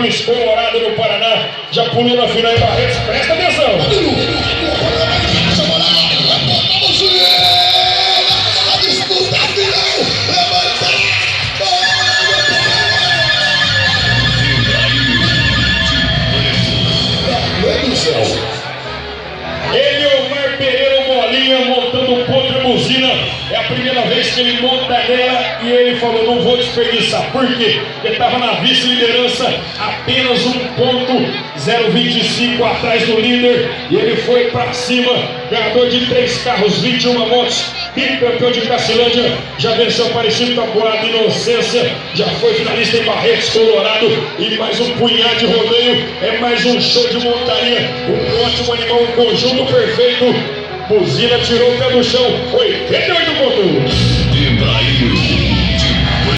Chaves, Colorado, no Paraná. Já pulou na final em Barretos. Presta atenção. A disputa final. Ele é o Mar Pereira Molinha montando um contra buzina. É a primeira vez que ele monta nela e ele falou: não vou desperdiçar. Por quê? Porque estava na vice-liderança, apenas 1,025 atrás do líder. E ele foi para cima, ganhador de 3 carros, 21 motos, bicampeão de Cacilândia. Já venceu Aparecido, Taboada, Inocência. Já foi finalista em Barretos, Colorado. E mais um punhado de rodeio. É mais um show de montaria. Um ótimo animal, um conjunto perfeito. Buzina tirou o pé do chão, 88 pontos. Ibrahim.